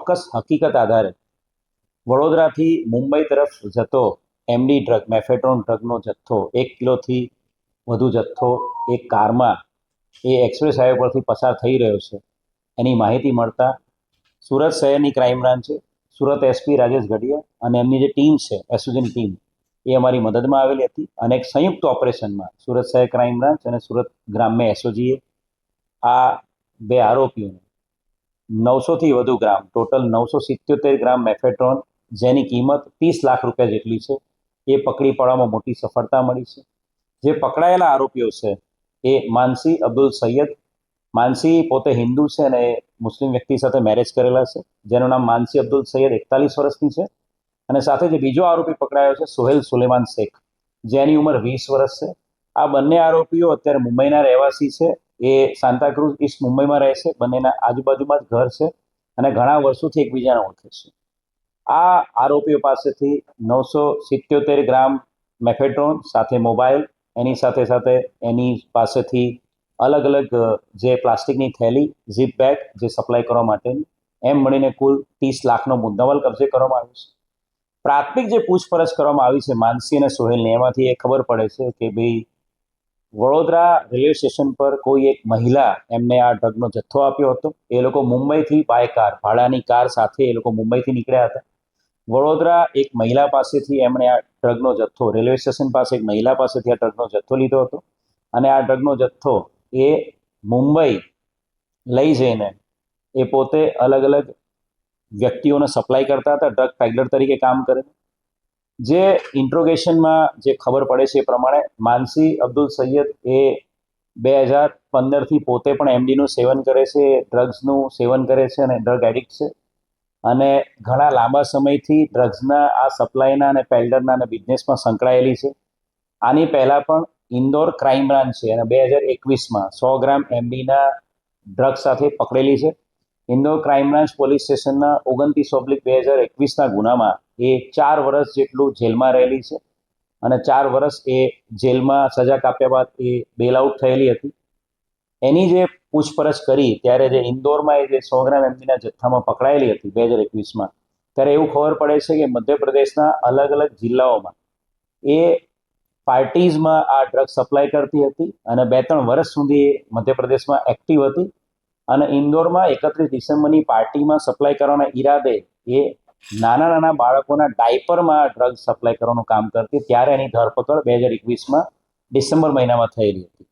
ચોક્કસ હકીકત આધારે વડોદરાથી મુંબઈ તરફ જતો એમડી ડ્રગ મેફેડ્રોન ડ્રગનો જથ્થો 1 કિલોથી વધુ જથ્થો એક કારમાં એ એક્સપ્રેસ હાઈવે પરથી પસાર થઈ રહ્યો છે એની માહિતી મળતા સુરત શહેરની ક્રાઇમ બ્રાન્ચે સુરત એસપી રાજેશ ગઢિયા અને એમની જે ટીમ છે એસઓજીની ટીમ એ અમારી મદદમાં આવેલી હતી અને એક સંયુક્ત ઓપરેશનમાં સુરત શહેર ક્રાઇમ બ્રાન્ચ અને સુરત ગ્રામ્ય એસઓજીએ આ બે આરોપીઓને 900થી વધુ ગ્રામ ટોટલ 977 ગ્રામ મેફેડ્રોન જેની કિંમત 30 લાખ રૂપિયા જેટલી છે એ પકડી પાડવામાં મોટી સફળતા મળી છે. જે પકડાયેલા આરોપીઓ છે એ માનસી અબ્દુલ સૈયદ. માનસી પોતે હિન્દુ છે અને મુસ્લિમ વ્યક્તિ સાથે મેરેજ કરેલા છે, જેનું નામ માનસી અબ્દુલ સૈયદ 41 વર્ષની છે. અને સાથે જે બીજો આરોપી પકડાયો છે સોહેલ સુલેમાન શેખ, જેની ઉંમર 20 વર્ષ છે. આ બંને આરોપીઓ અત્યારે મુંબઈના રહેવાસી છે. એ સાંતાક્રુઝ ઈસ્ટ મુંબઈમાં રહે છે. બંનેના આજુબાજુમાં જ ઘર છે અને ઘણા વર્ષોથી એકબીજાને ઓળખે છે. આ આરોપીઓ પાસેથી 977 ગ્રામ મેફેડ્રોન સાથે મોબાઈલ, એની સાથે સાથે એની પાસેથી અલગ અલગ જે પ્લાસ્ટિકની થેલી, ઝીપ બેગ જે સપ્લાય કરવા માટેની, એમ મળીને કુલ 30 લાખનો મુદ્દામાલ કબજે કરવામાં આવ્યો છે. પ્રાથમિક જે પૂછપરછ કરવામાં આવી છે માનસી અને સોહેલની, એમાંથી એ ખબર પડે છે કે ભાઈ વડોદરા રેલવે સ્ટેશન પર કોઈ એક મહિલા એમને આ ડ્રગનો જથ્થો આપ્યો હતો. એ લોકો મુંબઈથી બાય કાર, ભાડાની કાર સાથે એ લોકો મુંબઈથી નીકળ્યા હતા. વડોદરા એક મહિલા પાસેથી એમણે આ ડ્રગનો જથ્થો, રેલવે સ્ટેશન પાસે એક મહિલા પાસેથી આ ડ્રગનો જથ્થો લીધો હતો અને આ ડ્રગનો જથ્થો એ મુંબઈ લઈ જઈને એ પોતે અલગ અલગ વ્યક્તિઓને સપ્લાય કરતા હતા, ડ્રગ પેડલર તરીકે કામ કરે. જે ઇન્ટ્રોગેશનમાં જે ખબર પડે છે એ પ્રમાણે માનસી અબ્દુલ સૈયદ એ 2015થી પોતે પણ એમડીનું સેવન કરે છે, ડ્રગ્સનું સેવન કરે છે અને ડ્રગ એડિક્ટ છે અને ઘણા લાંબા સમયથી ડ્રગ્સના આ સપ્લાયના અને પેલ્ડરના અને બિઝનેસમાં સંકળાયેલી છે. આની પહેલાં પણ ઇન્દોર ક્રાઇમ બ્રાન્ચ છે અને 2021માં 100 ગ્રામ એમડીના ડ્રગ સાથે પકડેલી છે. ઇન્દોર ક્રાઇમ બ્રાન્ચ પોલીસ સ્ટેશનના 29/2021ના ગુનામાં એ 4 વર્ષ જેટલું જેલમાં રહેલી છે અને 4 વર્ષ એ જેલમાં સજા કાપ્યા બાદ એ બેલ આઉટ થયેલી હતી. એની જે પૂછપરછ કરી ત્યારે જે ઇન્દોરમાં એ જે 100 ગ્રામ એમડીના જથ્થામાં પકડાયેલી હતી 2021માં, ત્યારે એવું ખબર પડે છે કે મધ્યપ્રદેશના અલગ અલગ જિલ્લાઓમાં એ પાર્ટીઝમાં આ ડ્રગ સપ્લાય કરતી હતી અને 2-3 વર્ષ સુધી એ મધ્યપ્રદેશમાં એક્ટિવ હતી અને ઇન્દોરમાં 31 ડિસેમ્બરની પાર્ટીમાં સપ્લાય કરવાના ઈરાદે એ નાના નાના બાળકોના ડાયપરમાં ડ્રગ સપ્લાય કરવાનું કામ કરતી. ત્યારે એની ધરપકડ 2021માં ડિસેમ્બર મહિનામાં થયેલી હતી.